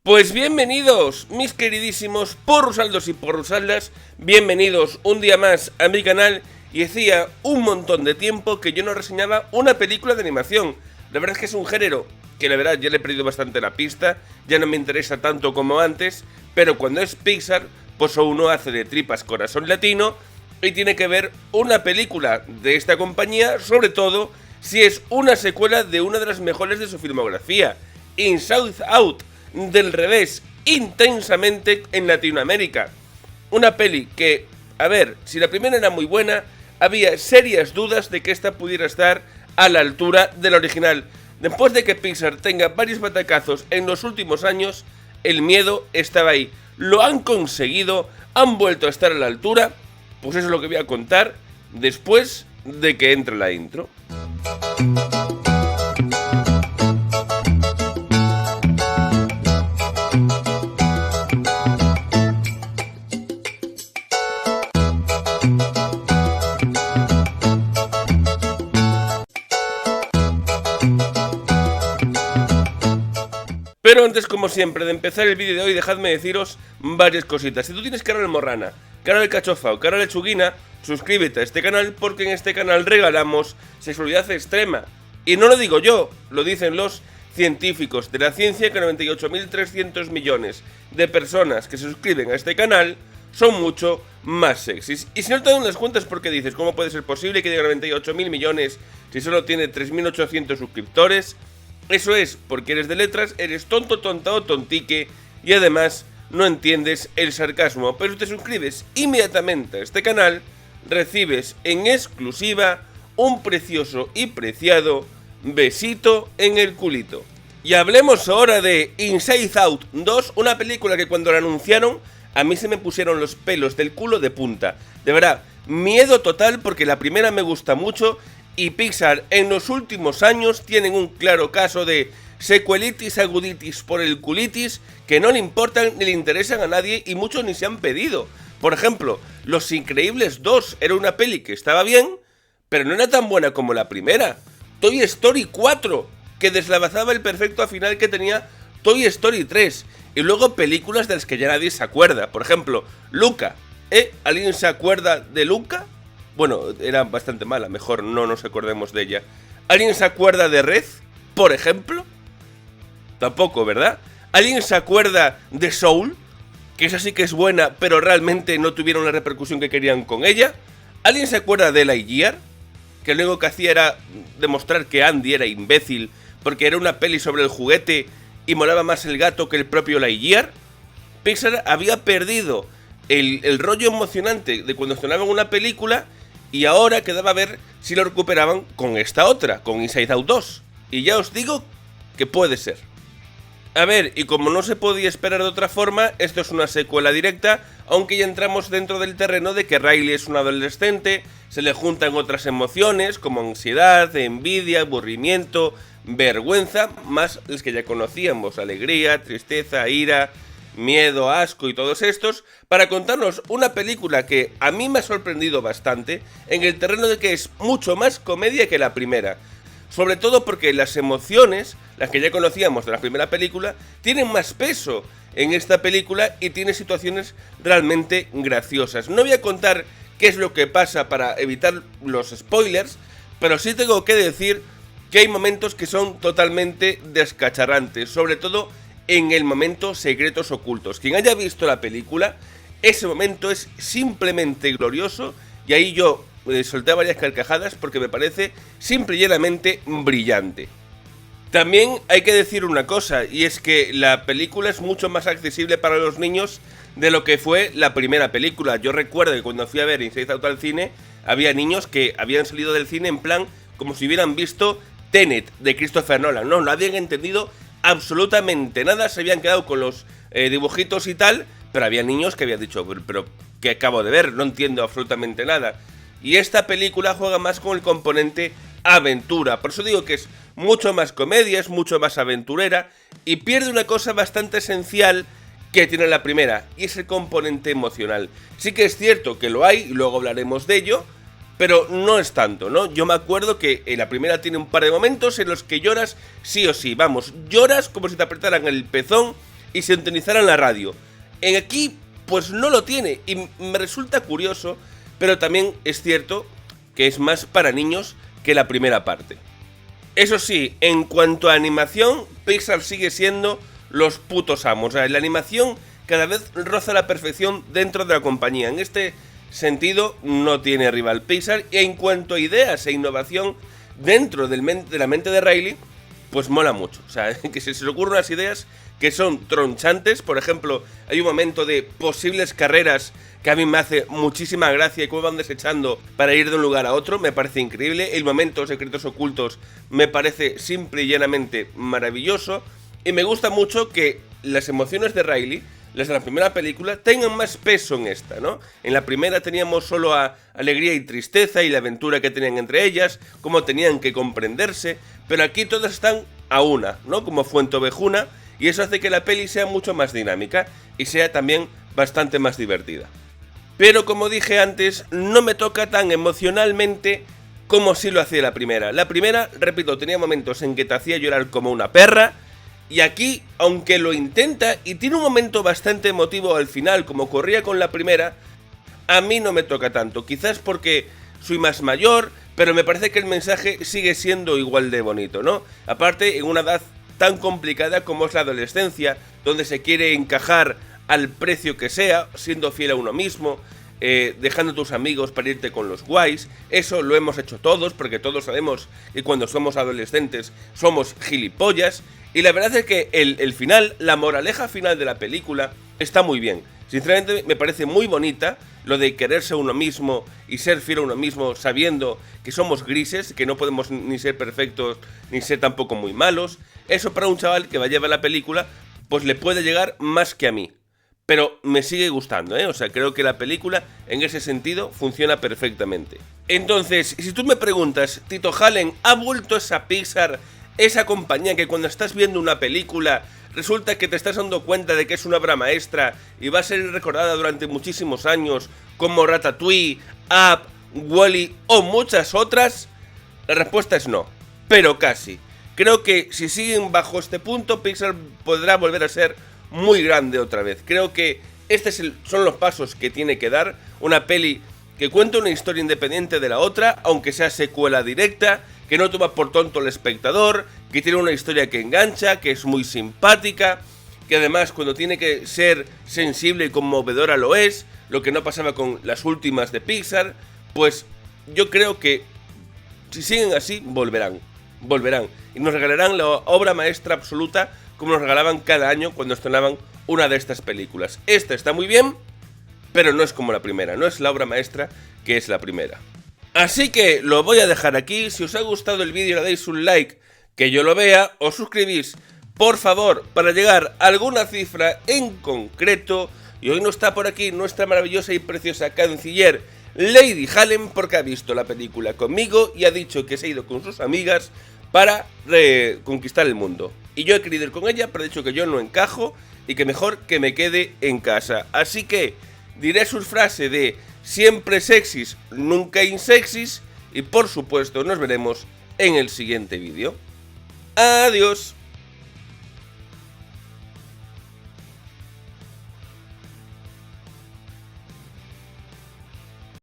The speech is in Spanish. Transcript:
Pues bienvenidos, mis queridísimos porrusaldos y porrusaldas, bienvenidos un día más a mi canal. Y hacía un montón de tiempo que yo no reseñaba una película de animación. La verdad es que es un género que la verdad ya le he perdido bastante la pista, ya no me interesa tanto como antes, pero cuando es Pixar, pues uno hace de tripas corazón latino y tiene que ver una película de esta compañía, sobre todo si es una secuela de una de las mejores de su filmografía, Inside Out, del revés, intensamente en Latinoamérica. Una peli que, a ver, si la primera era muy buena, había serias dudas de que esta pudiera estar a la altura de la original. Después de que Pixar tenga varios batacazos en los últimos años, el miedo estaba ahí. Lo han conseguido, han vuelto a estar a la altura. Pues eso es lo que voy a contar después de que entre la intro. Pero antes, como siempre, de empezar el vídeo de hoy, dejadme deciros varias cositas. Si tú tienes cara de morrana, cara de cachofa o cara de lechuguina, suscríbete a este canal porque en este canal regalamos sexualidad extrema. Y no lo digo yo, lo dicen los científicos de la ciencia, que 98.300 millones de personas que se suscriben a este canal son mucho más sexys. Y si no te dan las cuentas, porque dices, ¿cómo puede ser posible que diga 98.000 millones si solo tiene 3.800 suscriptores? Eso es porque eres de letras, eres tonto, tonta o tontique y además no entiendes el sarcasmo. Pero si te suscribes inmediatamente a este canal, recibes en exclusiva un precioso y preciado besito en el culito. Y hablemos ahora de Inside Out 2, una película que cuando la anunciaron a mí se me pusieron los pelos del culo de punta. De verdad, miedo total porque la primera me gusta mucho. Y Pixar en los últimos años tienen un claro caso de secuelitis aguditis por el culitis que no le importan ni le interesan a nadie y muchos ni se han pedido. Por ejemplo, Los Increíbles 2 era una peli que estaba bien, pero no era tan buena como la primera. Toy Story 4, que deslavazaba el perfecto final que tenía Toy Story 3. Y luego películas de las que ya nadie se acuerda. Por ejemplo, Luca. ¿Alguien se acuerda de Luca? Bueno, era bastante mala, mejor no nos acordemos de ella. ¿Alguien se acuerda de Red, por ejemplo? Tampoco, ¿verdad? ¿Alguien se acuerda de Soul? Que esa sí que es buena, pero realmente no tuvieron la repercusión que querían con ella. ¿Alguien se acuerda de Lightyear? Que lo único que hacía era demostrar que Andy era imbécil, porque era una peli sobre el juguete y molaba más el gato que el propio Lightyear. Pixar había perdido el rollo emocionante de cuando estrenaban una película. Y ahora quedaba a ver si lo recuperaban con esta otra, con Inside Out 2. Y ya os digo que puede ser. A ver, y como no se podía esperar de otra forma, esto es una secuela directa, aunque ya entramos dentro del terreno de que Riley es un adolescente, se le juntan otras emociones como ansiedad, envidia, aburrimiento, vergüenza, más las que ya conocíamos, alegría, tristeza, ira, miedo, asco y todos estos, para contarnos una película que a mí me ha sorprendido bastante en el terreno de que es mucho más comedia que la primera. Sobre todo porque las emociones, las que ya conocíamos de la primera película, tienen más peso en esta película y tiene situaciones realmente graciosas. No voy a contar qué es lo que pasa para evitar los spoilers, pero sí tengo que decir que hay momentos que son totalmente descacharrantes, sobre todo en el momento secretos ocultos. Quien haya visto la película, ese momento es simplemente glorioso y ahí yo solté varias carcajadas porque me parece simple y llanamente brillante. También hay que decir una cosa, y es que la película es mucho más accesible para los niños de lo que fue la primera película. Yo recuerdo que cuando fui a ver Inside Out al cine, había niños que habían salido del cine en plan como si hubieran visto Tenet de Christopher Nolan. No habían entendido absolutamente nada, se habían quedado con los dibujitos y tal, pero había niños que habían dicho, pero ¿qué acabo de ver? No entiendo absolutamente nada. Y esta película juega más con el componente aventura, por eso digo que es mucho más comedia, es mucho más aventurera y pierde una cosa bastante esencial que tiene la primera, y es el componente emocional. Sí que es cierto que lo hay, y luego hablaremos de ello, pero no es tanto, ¿no? Yo me acuerdo que la primera tiene un par de momentos en los que lloras sí o sí, vamos, lloras como si te apretaran el pezón y sintonizaran la radio. En aquí, pues no lo tiene, y me resulta curioso, pero también es cierto que es más para niños que la primera parte. Eso sí, en cuanto a animación, Pixar sigue siendo los putos amos. O sea, la animación cada vez roza la perfección dentro de la compañía. En este sentido, no tiene rival Pixar. Y en cuanto a ideas e innovación dentro de la mente de Riley, pues mola mucho. O sea, que se le ocurren unas ideas que son tronchantes. Por ejemplo, hay un momento de posibles carreras que a mí me hace muchísima gracia y cómo van desechando para ir de un lugar a otro, me parece increíble. El momento secretos ocultos me parece simple y llanamente maravilloso. Y me gusta mucho que las emociones de Riley, las de la primera película, tengan más peso en esta, ¿no? En la primera teníamos solo alegría y tristeza y la aventura que tenían entre ellas, cómo tenían que comprenderse, pero aquí todas están a una, ¿no? Como Fuentovejuna, y eso hace que la peli sea mucho más dinámica y sea también bastante más divertida. Pero como dije antes, no me toca tan emocionalmente como sí lo hacía la primera. La primera, repito, tenía momentos en que te hacía llorar como una perra, y aquí, aunque lo intenta y tiene un momento bastante emotivo al final, como ocurría con la primera, a mí no me toca tanto. Quizás porque soy más mayor, pero me parece que el mensaje sigue siendo igual de bonito, ¿no? Aparte, en una edad tan complicada como es la adolescencia, donde se quiere encajar al precio que sea, siendo fiel a uno mismo, dejando a tus amigos para irte con los guays. Eso lo hemos hecho todos, porque todos sabemos que cuando somos adolescentes somos gilipollas. Y la verdad es que el final, la moraleja final de la película, está muy bien. Sinceramente me parece muy bonita lo de quererse a uno mismo y ser fiel a uno mismo sabiendo que somos grises, que no podemos ni ser perfectos ni ser tampoco muy malos. Eso para un chaval que vaya a ver la película, pues le puede llegar más que a mí. Pero me sigue gustando, ¿eh? O sea, creo que la película, en ese sentido, funciona perfectamente. Entonces, si tú me preguntas, Tito Hallen, ¿ha vuelto esa Pixar, esa compañía que cuando estás viendo una película resulta que te estás dando cuenta de que es una obra maestra y va a ser recordada durante muchísimos años como Ratatouille, Up, Wall-E o muchas otras? La respuesta es no, pero casi. Creo que si siguen bajo este punto, Pixar podrá volver a ser muy grande otra vez. Creo que son los pasos que tiene que dar una peli que cuenta una historia independiente de la otra, aunque sea secuela directa, que no toma por tonto al espectador, que tiene una historia que engancha, que es muy simpática, que además cuando tiene que ser sensible y conmovedora lo es, lo que no pasaba con las últimas de Pixar. Pues yo creo que si siguen así, volverán y nos regalarán la obra maestra absoluta como nos regalaban cada año cuando estrenaban una de estas películas. Esta está muy bien, pero no es como la primera, no es la obra maestra que es la primera. Así que lo voy a dejar aquí. Si os ha gustado el vídeo le dais un like, que yo lo vea, os suscribís, por favor, para llegar a alguna cifra en concreto. Y hoy no está por aquí nuestra maravillosa y preciosa canciller Lady Hallen, porque ha visto la película conmigo y ha dicho que se ha ido con sus amigas para conquistar el mundo. Y yo he querido ir con ella, pero he dicho que yo no encajo y que mejor que me quede en casa. Así que diré su frase de siempre sexys, nunca insexys. Y por supuesto nos veremos en el siguiente vídeo. Adiós.